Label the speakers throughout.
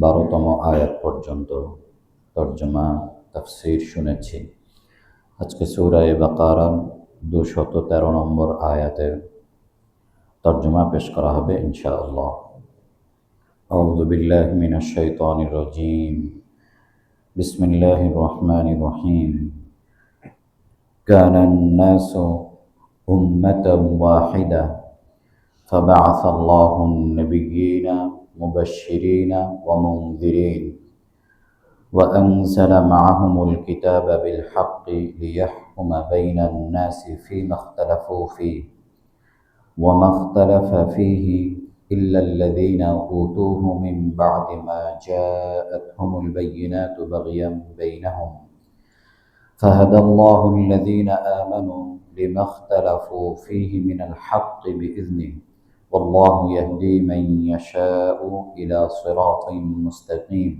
Speaker 1: 12তম আয়াত পর্যন্ত তর্জমা তাফসীর শুনেছি। আজকে সূরা বাকারার 213 নম্বর আয়াতের তর্জমা পেশ করা হবে ইনশাআল্লাহ। আউযু বিল্লাহি মিনাশ শাইতানির রাজীম। বিসমিল্লাহির রহমানির রহিম। কানান নাসু উম্মাতান ওয়াহিদা فبعث الله النبيين مبشرين ومنذرين وأنزل معهم الكتاب بالحق ليحكم بين الناس فيما اختلفوا فيه وما اختلف فيه إلا الذين أوتوه من بعد ما جاءتهم البينات بغيا بينهم فهدى الله الذين آمنوا لما اختلفوا فيه من الحق بإذنه والله يهدي من يشاء إلى صراط مستقيم।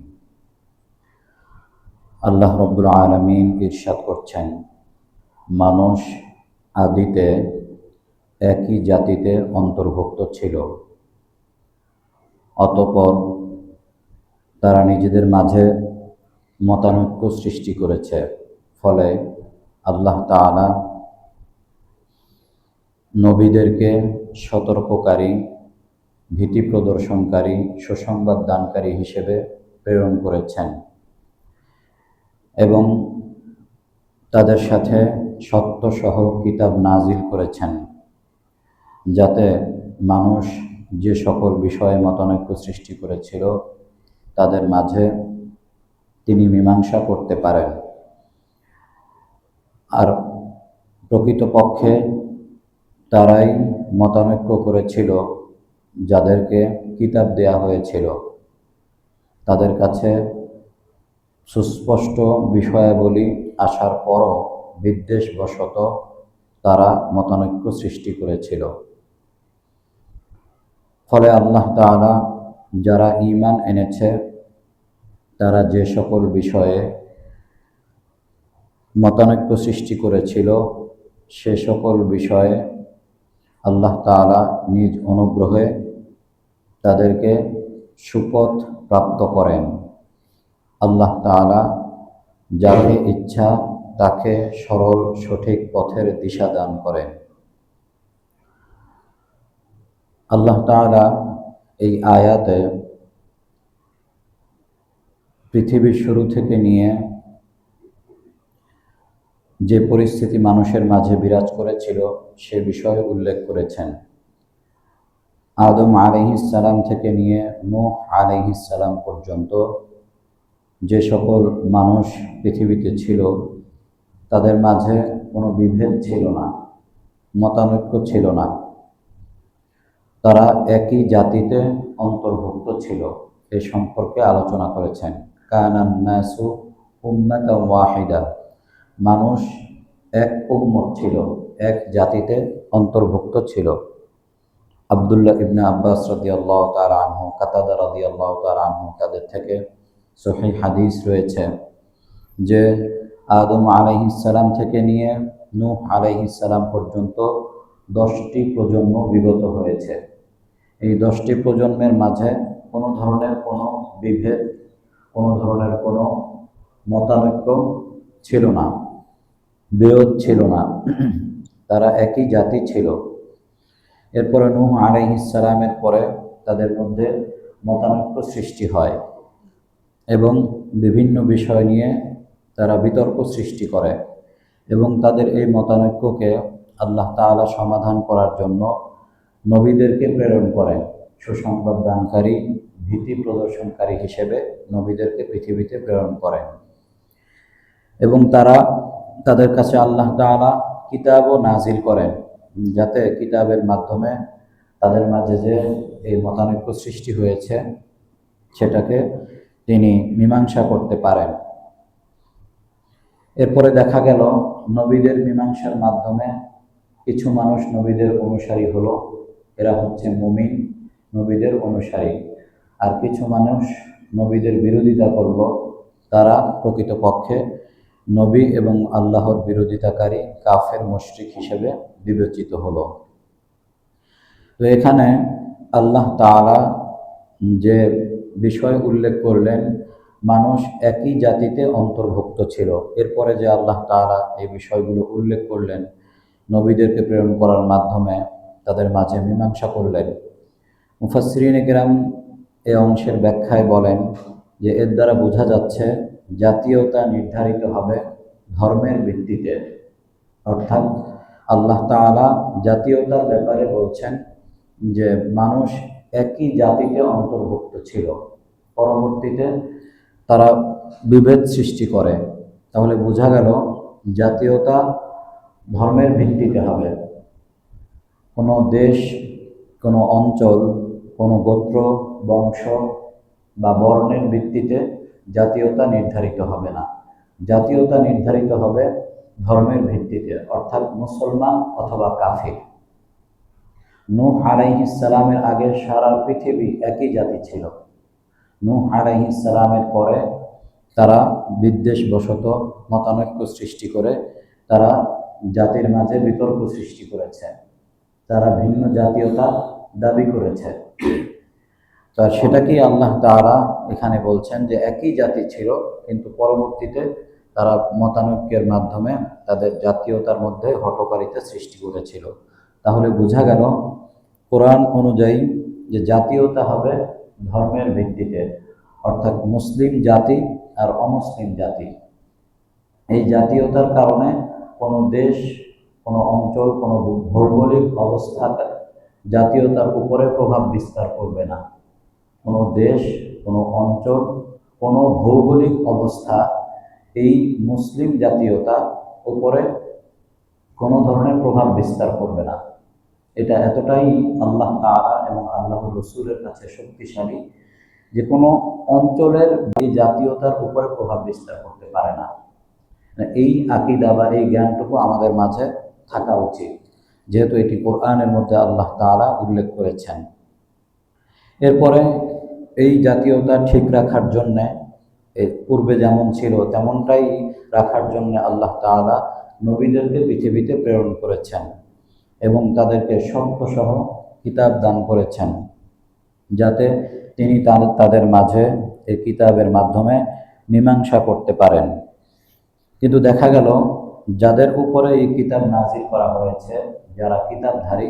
Speaker 1: আল্লাহ রব্বুল আলামিন ইরশাদ করছেন, মানুষ আদিতে একই জাতিতে অন্তর্ভুক্ত ছিল, অতঃপর তারা নিজেদের মাঝে মতানৈক্য সৃষ্টি করেছে। ফলে আল্লাহ তাআলা নবীদেরকে সতর্ককারী, ভীতি প্রদর্শনকারী, সুসংবাদ দানকারী হিসেবে প্রেরণ করেছেন এবং তাদের সাথে সত্যসহ কিতাব নাজিল করেছেন, যাতে মানুষ যে সকল বিষয়ে মতানৈক্য সৃষ্টি করেছিল তাদের মাঝে তিনি মীমাংসা করতে পারেন। আর প্রকৃতপক্ষে তারাই মতানৈক্য করেছিল যাদেরকে কিতাব দেয়া হয়েছিল। তাদের কাছে সুস্পষ্ট বিষয়াবলী আসার পরও বিদ্বেষবশত তারা মতানৈক্য সৃষ্টি করেছিল। ফলে আল্লাহ তাআলা যারা ঈমান এনেছে তারা যে সকল বিষয়ে মতানৈক্য সৃষ্টি করেছিল সে সকল বিষয়ে আল্লাহ তাআলা নিজ অনুগ্রহে তাদেরকে সুপথ প্রাপ্ত করেন। আল্লাহ তাআলা যাকে ইচ্ছা তাকে সরল সঠিক পথের দিশা দান করেন। আল্লাহ তাআলা এই আয়াতে পৃথিবীর শুরু থেকে নিয়ে যে পরিস্থিতি মানুষের মাঝে বিরাজ করেছিল সে বিষয়ে উল্লেখ করেছেন। আদম আলাইহিস সালাম থেকে নিয়ে নূহ আলাইহিস সালাম পর্যন্ত যে সকল মানুষ পৃথিবীতে ছিল তাদের মাঝে কোনো বিভেদ ছিল না, মতানৈক্য ছিল না, তারা একই জাতিতে অন্তর্ভুক্ত ছিল। এ সম্পর্কে আলোচনা করেছেন। কানান নাসু উম্মাতান ওয়াহিদা, মানুষ এক উম্মত ছিল, এক জাতিতে অন্তর্ভুক্ত ছিল। আব্দুল্লাহ ইবনে আব্বাস রাদিয়াল্লাহু তাআলা আনহু, কাতাদা রাদিয়াল্লাহু তাআলা আনহু, তাদের থেকে সহিহ হাদিস রয়েছে যে আদম আলাইহিস সালাম থেকে নিয়ে নূহ আলাইহিস সালাম পর্যন্ত 10টি প্রজন্ম বিগত হয়েছে। এই 10টি প্রজন্মের মাঝে কোনো ধরনের কোনো বিভেদ, কোনো ধরনের কোনো মতানৈক্য ছিল না, বিরোধ ছিল না, তারা একই জাতি ছিল। এরপরে নূহ আলাইহিস সালামের পরে তাদের মধ্যে মতানৈক্য সৃষ্টি হয় এবং বিভিন্ন বিষয় নিয়ে তারা বিতর্ক সৃষ্টি করে এবং তাদের এই মতানৈক্যকে আল্লাহ তাআলা সমাধান করার জন্য নবীদেরকে প্রেরণ করেন। সুসংবাদ দানকারী, ভীতি প্রদর্শনকারী হিসেবে নবীদেরকে পৃথিবীতে প্রেরণ করেন এবং তাদের কাছে আল্লাহ তাআলা কিতাবও নাজিল করেন, যাতে কিতাবের মাধ্যমে তাদের মাঝে যে এই মতানৈক্য সৃষ্টি হয়েছে সেটাকে তিনি মীমাংসা করতে পারেন। এরপরে দেখা গেল নবীদের মীমাংসার মাধ্যমে কিছু মানুষ নবীদের অনুসারী হলো, এরা হচ্ছে মুমিন, নবীদের অনুসারী। আর কিছু মানুষ নবীদের বিরোধিতা করল, তারা প্রকৃতপক্ষে নবী এবং আল্লাহর বিরোধিতাকারী কাফের মুশরিক হিসেবে বিবেচিত হলো। তো এখানে আল্লাহ তাআলা যে বিষয় উল্লেখ করলেন, মানুষ একই জাতিতে অন্তর্ভুক্ত ছিল। এরপরে যে আল্লাহ তাআলা এই বিষয়গুলো উল্লেখ করলেন, নবীদেরকে প্রেরণ করার মাধ্যমে তাদের মাঝে মীমাংসা করলেন। মুফাসসিরিনে কেরাম এই অংশের ব্যাখ্যায় বলেন যে এর দ্বারা বোঝা যাচ্ছে জাতীয়তা নির্ধারিত হবে ধর্মের ভিত্তিতে। অর্থাৎ আল্লাহ তাআলা জাতীয়তার ব্যাপারে বলছেন যে মানুষ একই জাতিতে অন্তর্ভুক্ত ছিল, পরবর্তীতে তারা বিভেদ সৃষ্টি করে। তাহলে বোঝা গেল জাতীয়তা ধর্মের ভিত্তিতে হবে। কোনো দেশ, কোনো অঞ্চল, কোনো গোত্র, বংশ বা বর্ণের ভিত্তিতে জাতীয়তা নির্ধারিত হবে না। জাতীয়তা নির্ধারিত হবে ধর্মের ভিত্তিতে, অর্থাৎ মুসলমান অথবা কাফির। নূহ আলাইহিস সালামের আগে সারা পৃথিবী একই জাতি ছিল। নূহ আলাইহিস সালামের পরে তারা বিদ্বেষবশত মতানৈক্য সৃষ্টি করে তারা জাতির মাঝে বিতর্ক সৃষ্টি করেছে, তারা ভিন্ন জাতীয়তা দাবি করেছে। তো সেটাকেই আল্লাহ তাআলা এখানে বলছেন যে একই জাতি ছিল, কিন্তু পরবর্তীতে তারা মতানৈক্যের মাধ্যমে তাদের জাতীয়তার মধ্যে হঠকারিতা সৃষ্টি করেছিল। তাহলে বোঝা গেল কোরআন অনুযায়ী যে জাতীয়তা হবে ধর্মের ভিত্তিতে, অর্থাৎ মুসলিম জাতি আর অমুসলিম জাতি। এই জাতীয়তার কারণে কোনো দেশ, কোনো অঞ্চল, কোনো ভৌগোলিক অবস্থা জাতীয়তার উপরে প্রভাব বিস্তার করবে না। কোনো দেশ, কোনো অঞ্চল, কোনো ভৌগোলিক অবস্থা এই মুসলিম জাতীয়তা উপরে কোনো ধরনের প্রভাব বিস্তার করবে না। এটা এতটাই আল্লাহ তাআলা এবং আল্লাহর রাসূলের কাছে শক্তিশালী যে কোনো অঞ্চলের এই জাতীয়তার উপরে প্রভাব বিস্তার করতে পারে না। এই আকীদা বা এই জ্ঞানটুকু আমাদের মাঝে থাকা উচিত, যেহেতু এটি কোরআনের মধ্যে আল্লাহ তাআলা উল্লেখ করেছেন। এরপরে এই জাতীয়তা ঠিক রাখার জন্যে, পূর্বে যেমন ছিল তেমনটাই রাখার জন্য আল্লাহ তাআলা নবীদেরকে পৃথিবীতে প্রেরণ করেছেন এবং তাদেরকে সত্যসহ কিতাব দান করেছেন, যাতে তিনি তাদের মাঝে এই কিতাবের মাধ্যমে মীমাংসা করতে পারেন। কিন্তু দেখা গেল যাদের উপরে এই কিতাব নাজিল করা হয়েছে, যারা কিতাবধারী,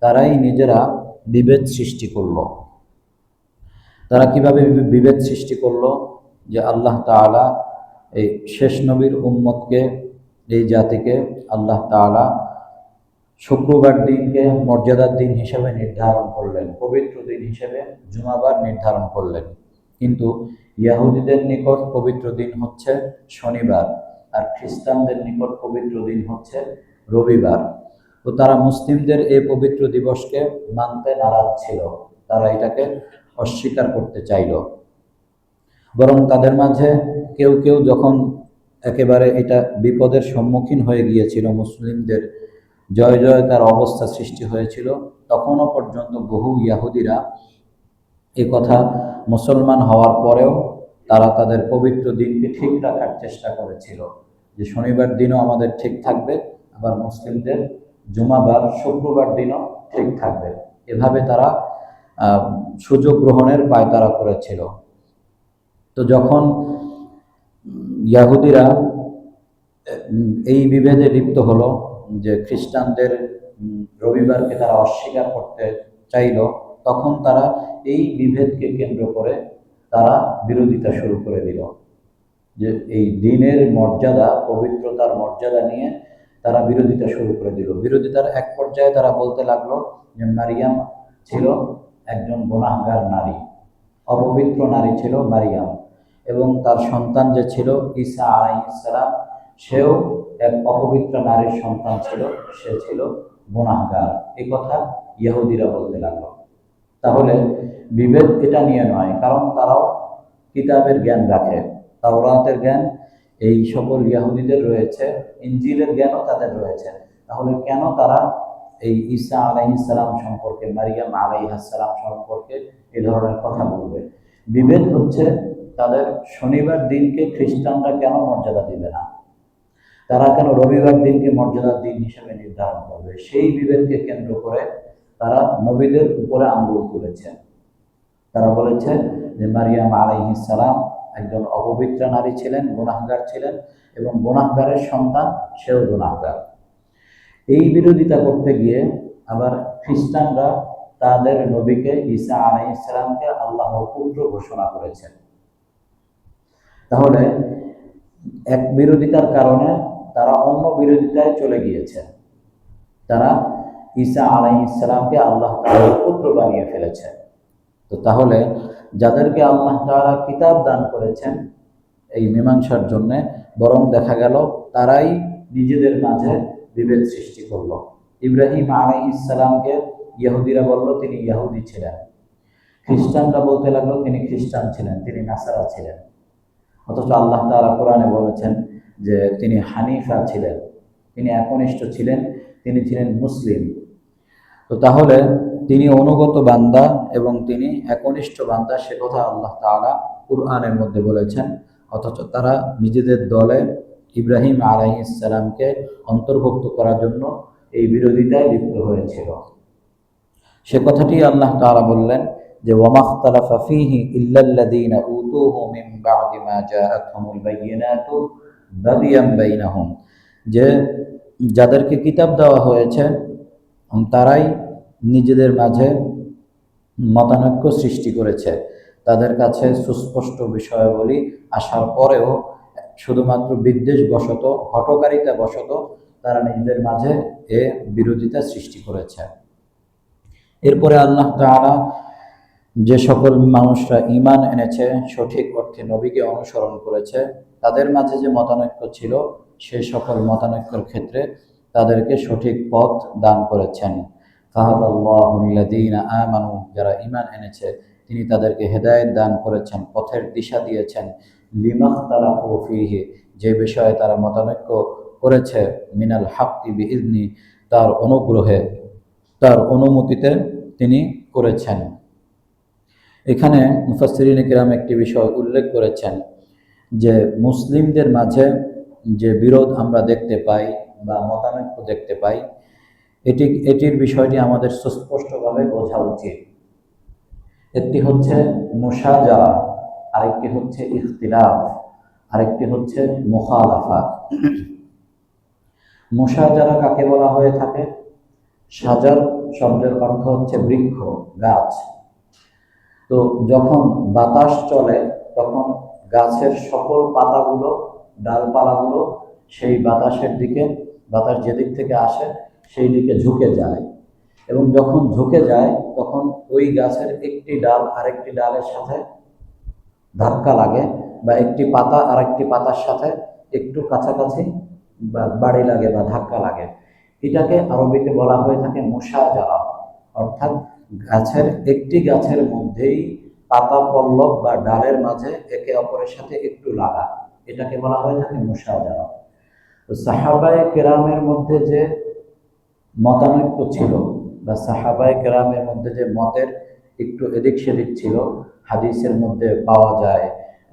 Speaker 1: তারাই নিজেরা বিভেদ সৃষ্টি করলো। তারা কিভাবে বিভেদ সৃষ্টি করলো? যে আল্লাহ তাআলা এই শেষ নবীর উম্মতকে, এই জাতিকে আল্লাহ তাআলা শুক্রবার দিনকে মর্যাদার দিন হিসেবে নির্ধারণ করলেন, পবিত্র দিন হিসেবে জুমাবার নির্ধারণ করলেন। কিন্তু ইহুদিদের নিকট পবিত্র দিন হচ্ছে শনিবার, আর খ্রিস্টানদের নিকট পবিত্র দিন হচ্ছে রবিবার। তো তারা মুসলিমদের এই পবিত্র দিবসকে মানতে নারাজ ছিল, তারা এটাকে অস্বীকার করতে চাইল। বরং তাদের মাঝে কেউ কেউ যখন একেবারে এটা বিপদের সম্মুখীন হয়ে গিয়েছিল, মুসলিমদের জয় জয়কার অবস্থা সৃষ্টি হয়েছিল, তখনও পর্যন্ত বহু ইহুদিরা এ কথা মুসলমান হওয়ার পরেও তারা তাদের পবিত্র দিনকে ঠিক রাখার চেষ্টা করেছিল, যে শনিবার দিনও আমাদের ঠিক থাকবে, আবার মুসলিমদের জুমাবার শুক্রবার দিনও ঠিক থাকবে। এভাবে তারা সুযোগ গ্রহণের পায়তারা করেছিল। তো যখন ইহুদিরা এই বিভেদে লিপ্ত হলো, যে খ্রিস্টানদের রবিবারকে তারা অস্বীকার করতে চাইল, তখন তারা এই বিভেদকে কেন্দ্র করে তারা বিরোধিতা শুরু করে দিল। যে এই দিনের মর্যাদা, পবিত্রতার মর্যাদা নিয়ে তারা বিরোধিতা শুরু করে দিল। বিরোধিতার এক পর্যায়ে তারা বলতে লাগলো যে মারিয়াম ছিল একজন গুনাহগার নারী, অপবিত্র নারী ছিল মারিয়াম, এবং তার সন্তান যে ছিল ঈসা আলাইহিস সালাম, সেও এক অপবিত্র নারীর সন্তান ছিল, সে ছিল গুনাহগার। এই কথা ইহুদিরা বলতে লাগলো। তাহলে বিভেদ এটা নিয়ে নয়, কারণ তারাও কিতাবের জ্ঞান রাখে, তাওরাতের জ্ঞান এই সকল ইহুদিদের রয়েছে, ইনজিলের জ্ঞানও তাদের রয়েছে। তাহলে কেন তারা এই ঈসা আলাইহিস সালাম সম্পর্কে, মারিয়াম আলাইহিস সালাম সম্পর্কে এই ধরনের কথা বলবে? বিভেদ হচ্ছে তাদের শনিবার দিনকে খ্রিস্টানরা কেন মর্যাদা দিবে না, তারা কেন রবিবার দিনকে মর্যাদার দিন হিসেবে নির্ধারণ করবে? সেই বিভেদকে কেন্দ্র করে তারা নবীদের উপরে আঙ্গুল তুলেছে। তারা বলেছে যে মারিয়াম আলাইহিস সালাম একজন অপবিত্র নারী ছিলেন, গুনাহগার ছিলেন, এবং গুনাহগারের সন্তান সেও গুনাহগার। এই বিরোধিতা করতে গিয়ে আবার খ্রিস্টানরা তাদের নবীকে ঈসা আলাইহিস সালামকে আল্লাহর পুত্র ঘোষণা করেছেন। তাহলে এক বিরোধিতার কারণে তারা অন্য বিরোধিতায় চলে গিয়েছে। তারা ঈসা আলাইহিস সালামকে আল্লাহ তাআলার পুত্র বানিয়ে ফেলেছে। তো তাহলে যাদেরকে আল্লাহ তাআলা কিতাব দান করেছেন এই মীমাংসার জন্য, বরং দেখা গেল তারাই নিজেদের মাঝে বিভেদ সৃষ্টি করলো। ইব্রাহিম আলাইহিস সালামকে ইহুদিরা বলল তিনি ইহুদি ছিলেন, খ্রিস্টানরা বলতে লাগলো তিনি খ্রিস্টান ছিলেন, তিনি নাসারা ছিলেন। অথচ আল্লাহ তাআলা কোরআনে বলেছেন যে তিনি হানিফা ছিলেন, তিনি একনিষ্ঠ ছিলেন, তিনি ছিলেন মুসলিম। তো তাহলে তিনি অনুগত বান্দা এবং তিনি একনিষ্ঠ বান্দা, সে কথা আল্লাহ তাআলা কুরআনের মধ্যে বলেছেন। অথচ তারা নিজেদের দলে ইব্রাহিম আলাইহিস সালামকে অন্তর্ভুক্ত করার জন্য এই বিরোধিতায় লিপ্ত হয়েছিল। সে কথাটি আল্লাহ তাআলা বললেন যে ওয়ামাখতালাফা ফীহি ইল্লাল্লাযীনা উতুহু মিন বা'দি মা জাআতহুমুল বায়িনাতু বাগিয়াম বাইনাহুম, যে যাদেরকে কিতাব দেওয়া হয়েছে তারাই নিজেদের মাঝে মতানৈক্য সৃষ্টি করেছে। তাদের কাছে সুস্পষ্ট বিষয়াবলী আসার পরেও শুধুমাত্র বিদ্বেষবশত, হঠকারিতা বশত তারা নিজেদের মাঝে এ বিরোধিতা সৃষ্টি করেছে। এরপরে আল্লাহ তাআলা যে সকল মানুষরা ঈমান এনেছে, সঠিক অর্থে নবীকে অনুসরণ করেছে, তাদের মাঝে যে মতানৈক্য ছিল সেই সকল মতানৈক্যের ক্ষেত্রে তাদেরকে সঠিক পথ দান করেছেন। ফাহাদাল্লাহুল্লাযীনা আমানু, যারা ঈমান এনেছে তিনি তাদেরকে হেদায়েত দান করেছেন, পথের দিশা দিয়েছেন। লিমাখতালাফু ফীহি, যে বিষয়ে তারা মতানৈক্য করেছে, মিনাল হাক্কি বিইذনি, তার অনুগ্রহে, তার অনুমতিতে তিনি করেছেন। এখানে মুফাসসিরিনে কিরাম একটি বিষয় উল্লেখ করেছেন যে মুসলিমদের মাঝে যে বিরোধ আমরা দেখতে পাই বা মতানৈক্য দেখতে পাই, এটির বিষয়টি আমাদের সুস্পষ্টভাবে বোঝা উচিত। একটি হচ্ছে মুশাজারা, আরেকটি হচ্ছে ইখতিলাফ, আরেকটি হচ্ছে মুখালাফা। মুশাজারা কাকে বলা হয়ে থাকে? শাজার শব্দের অর্থ হচ্ছে বৃক্ষ, গাছ। তো যখন বাতাস চলে তখন গাছের সকল পাতাগুলো, ডালপালাগুলো সেই বাতাসের দিকে, বাতাস যেদিক থেকে আসে সেই দিকে ঝুঁকে যায়, এবং যখন ঝুঁকে যায় তখন ওই গাছের একটি ডাল আরেকটি ডালের সাথে ধাক্কা লাগে, বা একটি পাতা আরেকটি পাতার সাথে একটু কাছাকাছি বাড়ি লাগে বা ধাক্কা লাগে। এটাকে আরবিতে বলা হয়ে থাকে মুশাজারা, অর্থাৎ একটি গাছের মধ্যেই পাতা পল্লব বা ডালের মাঝে একে অপরের সাথে একটু লাগা, এটাকে বলা হয়ে থাকে মুশাজারা। তো সাহাবায়ে কেরামের মধ্যে যে মতানৈক্য ছিল বা সাহাবায়ে কেরামের মধ্যে যে মতের একটু এদিক সেদিক ছিল, হাদিসের মধ্যে পাওয়া যায়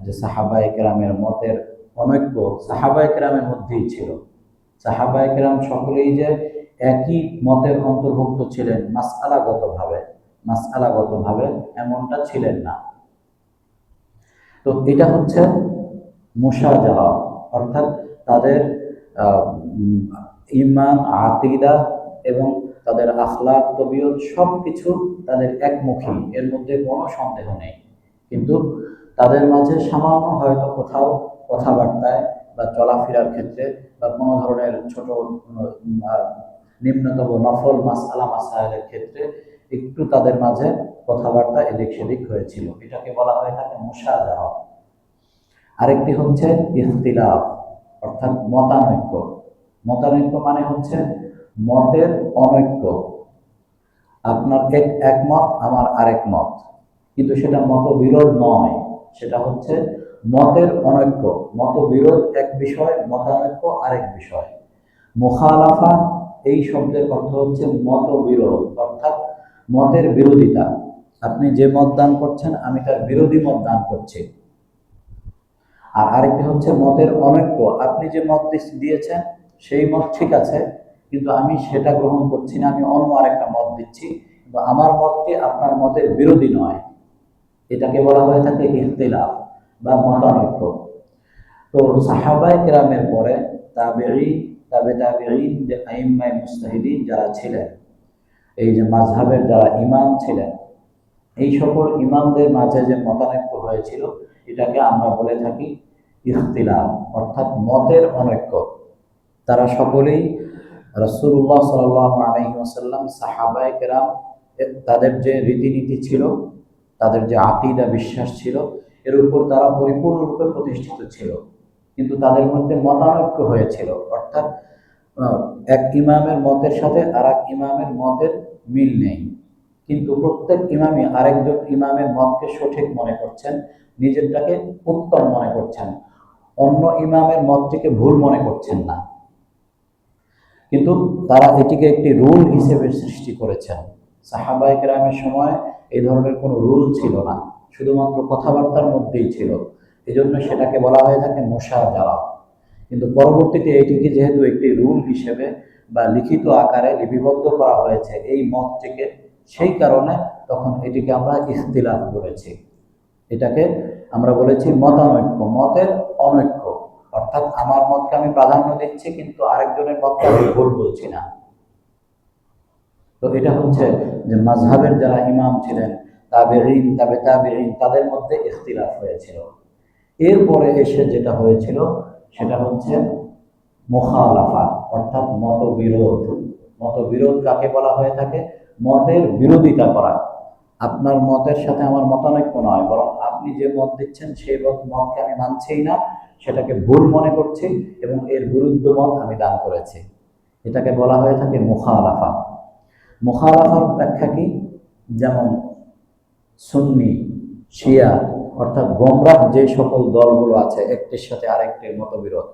Speaker 1: যে সাহাবায়ে কেরামের মতের অনৈক্য সাহাবায়ে কেরামের মধ্যেই ছিল। সাহাবায়ে কেরাম সকলেই যে একই মতের অন্তর্ভুক্ত ছিলেন মাসআলাগতভাবে এমনটা ছিলেন না। তো এটা হচ্ছে মুশাজারা, অর্থাৎ তাদের ঈমান, আকীদা এবং তাদের আখলাক, তবিয়ত সবকিছু তাদের একমুখী, এর মধ্যে কোনো সন্দেহ নেই। কিন্তু তাদের মাঝে সামান্য হয়তো কোথাও কথাবার্তায় বা চলাফেরার ক্ষেত্রে বা কোনো ধরনের ছোট নিম্নতম নফল মাসাইলের ক্ষেত্রে একটু তাদের মাঝে কথাবার্তা এদিক সেদিক হয়েছিল, এটাকে বলা হয়ে থাকে মুশাজারা। আরেকটি হচ্ছে ইখতিলাফ, অর্থাৎ মতানৈক্য। মতানৈক্য মানে হচ্ছে মতের অনৈক্য, আপনার এক মত আমার আরেক মত, কিন্তু সেটা মতবিরোধ নয়, সেটা হচ্ছে মতের অনৈক্য। মতবিরোধ এক বিষয়, মতানৈক্য আরেক বিষয়। মুখালাফা এই শব্দের অর্থ হচ্ছে মতবিরোধ, অর্থাৎ মতের বিরোধিতা। আপনি যে মত দান করছেন আমি তার বিরোধী মত দান করছি। আর আরেকটি হচ্ছে মতের অনৈক্য, আপনি যে মত দিয়েছেন সেই মত ঠিক আছে, কিন্তু আমি সেটা গ্রহণ করছি না, আমি অন্য আরেকটা মত দিচ্ছি, কিন্তু আমার মতটি আপনার মতের বিরোধী নয়। এটাকে বলা হয়ে থাকে ইখতিলাফ বা মতানৈক্য। তো সাহাবায়ে কেরামের পরে তাবেঈন, তাবেঈন, যে আইম্মায়ে মুজতাহিদিন যারা ছিলেন, এই যে মাযহাবের যারা ইমাম ছিলেন, এই সকল ইমামদের মাঝে যে মতানৈক্য হয়েছিল এটাকে আমরা বলে থাকি ইখতিলাফ, অর্থাৎ মতের অনৈক্য। তারা সকলেই রাসূলুল্লাহ সাল্লাল্লাহু আলাইহি ওয়াসাল্লাম, সাহাবায়ে কেরাম, তাদের যে রীতিনীতি ছিল, তাদের যে আকীদা বিশ্বাস ছিল, এর উপর তারা পরিপূর্ণরূপে প্রতিষ্ঠিত ছিল। কিন্তু তাদের মধ্যে মতানৈক্য হয়েছিল, অর্থাৎ এক ইমামের মতের সাথে আর এক ইমামের মতের মিল নেই। কিন্তু প্রত্যেক ইমামই আরেকজন ইমামের মতকে সঠিক মনে করছেন, নিজেরটাকে উত্তম মনে করছেন, অন্য ইমামের মতটিকে ভুল মনে করছেন না। কিন্তু তারা এটিকে একটি রুল হিসেবে সৃষ্টি করেছেন। সাহাবায়ে কেরামের সময় এই ধরনের কোনো রুল ছিল না, শুধুমাত্র কথাবার্তার মধ্যেই ছিল। এজন্য সেটাকে বলা হয়ে থাকে মুশাজারা। কিন্তু পরবর্তীতে এটিকে যেহেতু একটি রুল হিসেবে বা লিখিত আকারে লিপিবদ্ধ করা হয়েছে এই মতটিকে, সেই কারণে তখন এটিকে আমরা ইখতিলাফ বলেছি। এটাকে আমরা বলেছি মতানৈক্য, মতের অনৈক্য, অর্থাৎ আমার মতকে আমি প্রাধান্য দিচ্ছি কিন্তু আরেকজনের মতকে আমি ভুল বলছি না। তো এটা হচ্ছে যে মাযহাবের যারা ইমাম ছিলেন, তাবেঈন, তাবেঈন, তাদের মধ্যে ইখতিলাফ হয়েছিল। এরপরে এসে যেটা হয়েছিল সেটা হচ্ছে মুখালাফা, অর্থাৎ মতবিরোধ। মতবিরোধ কাকে বলা হয়ে থাকে? মতের বিরোধিতা করা। আপনার মতের সাথে আমার মতানৈক্য নয়, বরং আপনি যে মত দিচ্ছেন সেই মতকে আমি মানছিই না, সেটাকে ভুল মনে করছি এবং এর বিরুদ্ধ মত আমি দান করেছি। এটাকে বলা হয়ে থাকে মুখালাফা। মুখালাফার ব্যাখ্যা কি? যেমন সুন্নি, শিয়া, অর্থাৎ গোমরাহ যে সকল দলগুলো আছে একটির সাথে আরেকটির মতবিরোধ,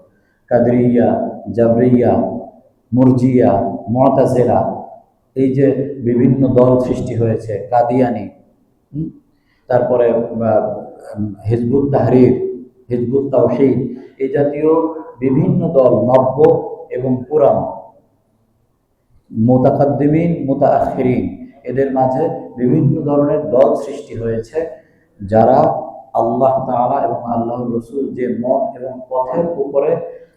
Speaker 1: কাদরিয়া, জাবরিয়া, মুরজিয়া, মুতাজিলা, এই যে বিভিন্ন দল সৃষ্টি হয়েছে, কাদিয়ানি, তারপরে হিজবুত তাহরির, হিজবুত তাওহীদ, এই জাতীয় বিভিন্ন দল, নব্য এবং পুরানো, মুতাকাদ্দিমিন, মুতাআখিরিন, এদের মাঝে বিভিন্ন ধরনের দল সৃষ্টি হয়েছে, যারা আল্লাহ তাআলা এবং আল্লাহর রাসূল যে মত এবং পথের উপরে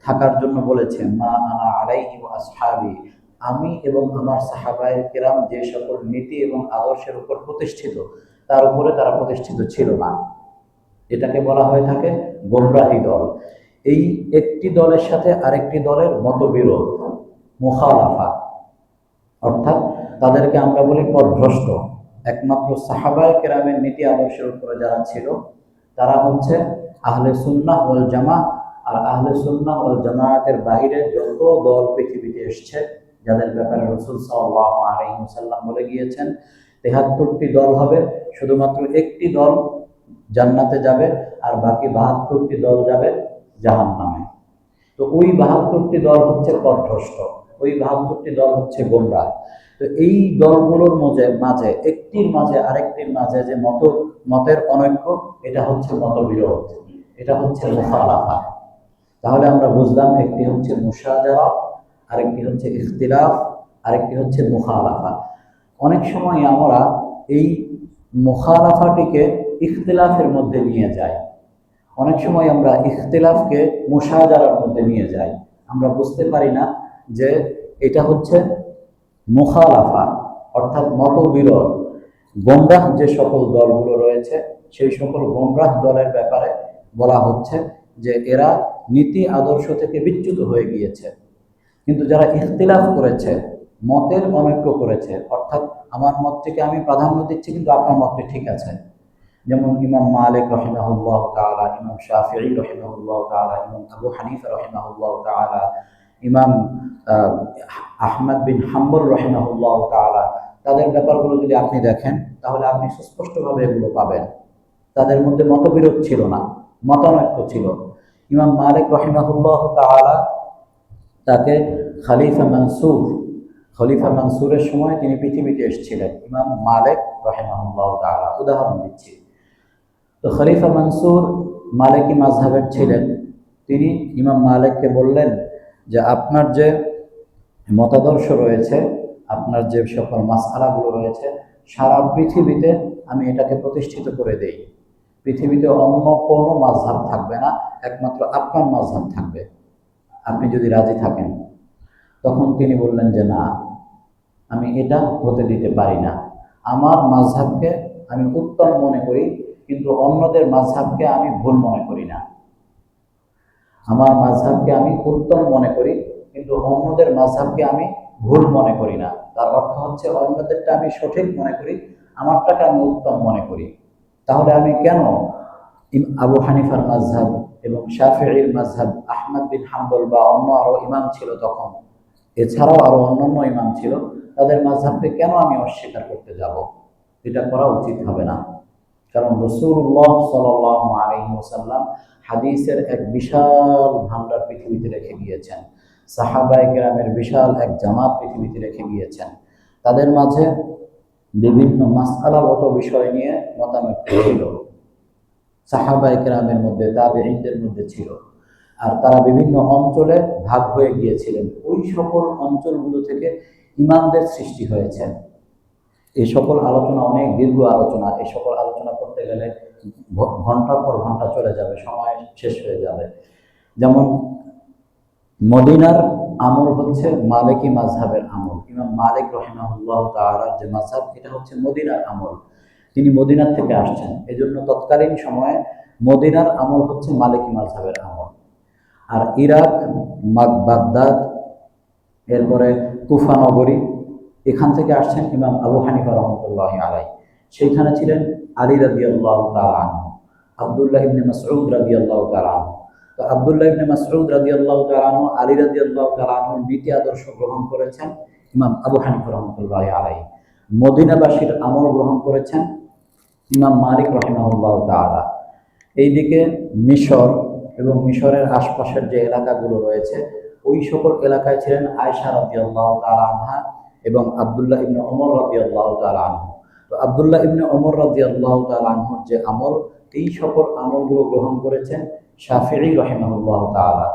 Speaker 1: থাকার জন্য বলেছে, মা আনা আলাইহি ওয়া আসহাবি, আমি এবং আমার সাহাবায়ে কেরাম যে সকল নীতি এবং আদর্শের উপর প্রতিষ্ঠিত, তার উপরে তারা প্রতিষ্ঠিত ছিল না। এটাকে বলা হয়ে থাকে গোমরাহী দল। এই একটি দলের সাথে আরেকটি দলের মতবিরোধ, মুখালাফা, অর্থাৎ তাদেরকে আমরা বলি পথভ্রষ্ট। একমাত্র সাহাবায়ে কেরামের নীতি আদর্শের উপরে যারা ছিল তারা হচ্ছে আহলে সুন্নাহ ওয়াল জামাআহ। আর আহলে সুন্নাহ ওয়াল জামাআতের বাইরে যত দল পৃথিবীতে এসেছে, যাদের ব্যাপারে রাসূল সাল্লাল্লাহু আলাইহি ওয়াসাল্লাম বলে গিয়েছেন ৭৩টি দল হবে, শুধুমাত্র একটি দল জান্নাতে যাবে আর বাকি ৭২টি দল যাবে জাহান্নামে। তো ওই ৭২টি দল হচ্ছে পথভ্রষ্ট, ওই ৭২টি দল হচ্ছে গোমরাহ। তো এই দলগুলোর মাঝে একটির মাঝে আরেকটির মাঝে যে মতের অনৈক্য, এটা হচ্ছে মতবিরোধ, এটা হচ্ছে মুখালাফা। তাহলে আমরা বুঝলাম একটি হচ্ছে মুশাজারা, আরেকটি হচ্ছে ইখতিলাফ, আরেকটি হচ্ছে মুখালাফা। অনেক সময় আমরা এই মুখালাফাটিকে ইখতিলাফের মধ্যে নিয়ে যাই, অনেক সময় আমরা ইখতিলাফকে মুশাজারার মধ্যে নিয়ে যাই। আমরা বুঝতে পারি না যে এটা হচ্ছে মুখালাফা, অর্থাৎ মতবিরোধ। গোমরাহ যে সকল দলগুলো রয়েছে সেই সকল গোমরাহ দলের ব্যাপারে বলা হচ্ছে যে এরা নীতি আদর্শ থেকে বিচ্যুত হয়ে গিয়েছে। কিন্তু যারা ইখতিলাফ করেছে, মতের অনৈক্য করেছে, অর্থাৎ আমার মতটিকে আমি প্রাধান্য দিচ্ছি কিন্তু আপনার মতটি ঠিক আছে, যেমন ইমাম মালিক রাহিমাহুল্লাহ তাআলা, ইমাম শাফিঈ রাহিমাহুল্লাহ তাআলা, ইমাম আবু হানিফা রাহিমাহুল্লাহ তাআলা, ইমাম আহমদ বিন হাম্বল রাহিমাহুল্লাহ তাআলা, তাদের ব্যাপারগুলো যদি আপনি দেখেন তাহলে আপনি সুস্পষ্টভাবে এগুলো পাবেন। তাদের মধ্যে মতবিরোধ ছিল না, মতানৈক্য ছিল। ইমাম মালিক রাহিমাহুল্লাহ তাআলা, তাকে খলিফা মানসুরের সময় তিনি পৃথিবীতে এসেছিলেন, ইমাম মালিক রাহিমাহুল্লাহ তাআলা, উদাহরণ দিচ্ছি। তো খলিফা মানসুর মালিকি মাযহাবের ছিলেন। তিনি ইমাম মালিককে বললেন যে আপনার যে মতাদর্শ রয়েছে, আপনার যে সকল মাসআলাগুলো রয়েছে সারা পৃথিবীতে আমি এটাকে প্রতিষ্ঠিত করে দেই, পৃথিবীতে অন্য কোনো মাযহাব থাকবে না, একমাত্র আপনার মাযহাব থাকবে, আপনি যদি রাজি থাকেন। তখন তিনি বললেন যে না, আমি এটা হতে দিতে পারি না। আমার মাযহাবকে আমি উত্তম মনে করি, কিন্তু অন্যদের মাযহাবকে আমি ভুল মনে করি না। আমার মাযহাবকে আমি উত্তম মনে করি, কিন্তু অন্যদের মাযহাবকে আমি ভুল মনে করি না। তার অর্থ হচ্ছে অন্যদেরটা আমি সঠিক মনে করি, আমারটাকে আমি উত্তম মনে করি। তাহলে আমি কেন আবু হানিফার মাযহাব এবং শাফিঈর মাযহাব, আহমদ বিন হাম্বল বা অন্য আরো ইমাম ছিল তখন, এছাড়াও আরো অন্যান্য ইমাম ছিল, তাদের মাযহাবকে কেন আমি অস্বীকার করতে যাব? এটা করা উচিত হবে না। কারণ রাসূলুল্লাহ সাল্লাল্লাহু আলাইহি ওয়াসাল্লাম হাদিসের এক বিশাল ভান্ডার পৃথিবীতে রেখে গিয়েছেন, সাহাবায়ে কেরামের বিশাল এক জামাত পৃথিবীতে রেখে গিয়েছেন। তাদের মাঝে বিভিন্ন মাসআলাগত বিষয় নিয়ে মতামত ছিল, সাহাবায়ে কেরামের মধ্যে, তাবেঈনদের মধ্যে ছিল। আর তারা বিভিন্ন অঞ্চলে ভাগ হয়ে গিয়েছিলেন। ওই সকল অঞ্চলগুলো থেকে ইমামদের সৃষ্টি হয়েছে। এই সকল আলোচনা অনেক দীর্ঘ আলোচনা, এই সকল আলোচনা করতে গেলে ঘন্টার পর ঘন্টা চলে যাবে, সময় শেষ হয়ে যাবে। যেমন মদিনার আমল হচ্ছে মালিকি মাযহাবের আমল। ইমাম মালিক রাহিমাহুল্লাহ তাআলার যে মাযহাব, এটা হচ্ছে মদিনার আমল। তিনি মদিনার থেকে আসছেন, এজন্য তৎকালীন সময়ে মদিনার আমল হচ্ছে মালিকি মাযহাবের আমল। আর ইরাক, বাগদাদ, এরপরে কুফা নগরী, এখান থেকে আসছেন ইমাম আবু হানিফা রহমতুল্লাহি আলাইহি। সেইখানে ছিলেন আলী রাদিয়াল্লাহু তাআলা আনহু, আব্দুল্লাহ ইবনে মাসউদ রাদিয়াল্লাহু তাআলা আনহু। তো আব্দুল্লাহ ইবনে মাসউদ রাদিয়াল্লাহু তাআলা আনহু, আলী রাদিয়াল্লাহু তাআলা আনহুর নীতি আদর্শ গ্রহণ করেছেন ইমাম আবু হানিফা রহমতুল্লাহি আলাইহি। মদিনাবাসীর আমল গ্রহণ করেছেন ইমাম মালিক রাহিমাহুল্লাহু তাআলা। এইদিকে মিশর এবং মিশরের আশপাশের যে এলাকাগুলো রয়েছে, ওই সকল এলাকায় ছিলেন আয়েশা রাদিয়াল্লাহু তাআলা আনহা এবং আব্দুল্লাহ ইবনে ওমর রাদিয়াল্লাহু তাআলা আনহু। তো আব্দুল্লাহ ইবনে ওমর রাদিয়াল্লাহু তাআলা আনহুর যে আমল, এই সকল আমলগুলো গ্রহণ করেছেন শাফিঈ রাহিমাহুল্লাহু তাআলা।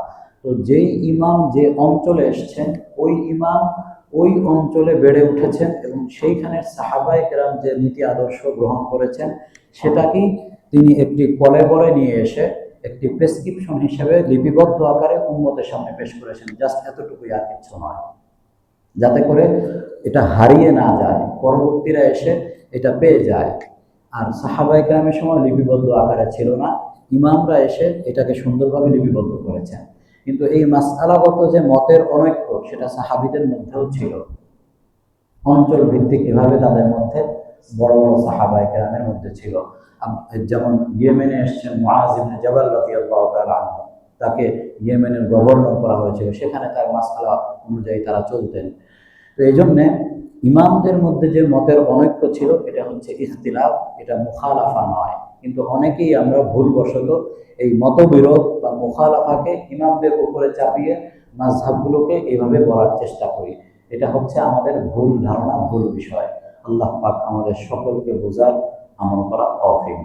Speaker 1: তো যেই ইমাম যে অঞ্চলে এসেছেন, ওই ইমাম ওই অঞ্চলে বেড়ে উঠেছেন এবং সেইখানের সাহাবায়ে কেরাম যে নীতি আদর্শ গ্রহণ করেছেন, সেটাকেই তিনি একটি কলেবরে নিয়ে এসে একটি প্রেসক্রিপশন হিসেবে লিপিবদ্ধ আকারে উম্মতের সামনে পেশ করেছেন। জাস্ট এতটুকুই, আর কিছু নয়, যাতে করে এটা হারিয়ে না যায়, পরবর্তীরা এসে এটা পেয়ে যায়। আর সাহাবায়ে কেরামের সময় লিপিবদ্ধ আকারে ছিল না, ইমামরা এসে এটাকে সুন্দরভাবে লিপিবদ্ধ করেছেন। কিন্তু এই মাসআলাগত যে মতের অনৈক্য, সেটা সাহাবীদের মধ্যেও ছিল, অঞ্চল ভিত্তিক এভাবে তাদের মধ্যে বড় বড় সাহাবায়ে কেরামের মধ্যে ছিল। যেমন ইয়েমেনে এসেছেন মুআজ ইবনে জাবাল রাদিয়াল্লাহু তাআলা আনহু, তাকে ইয়েমেনের গভর্নর করা হয়েছিল, সেখানে তার মাসআলা অনুযায়ী তারা চলতেন। তো এই জন্যে ইমামদের মধ্যে যে মতের অনৈক্য ছিল, এটা হচ্ছে ইখতিলাফ, এটা মুখালাফা নয়। কিন্তু অনেকেই আমরা ভুলবশত এই মতবিরোধ বা মুখালাফাকে ইমামদের উপরে চাপিয়ে মাযহাবগুলোকে এইভাবে বলার চেষ্টা করি। এটা হচ্ছে আমাদের ভুল ধারণা, ভুল বিষয়। আল্লাহ পাক আমাদের সকলকে বোঝার, আমল করা তৌফিক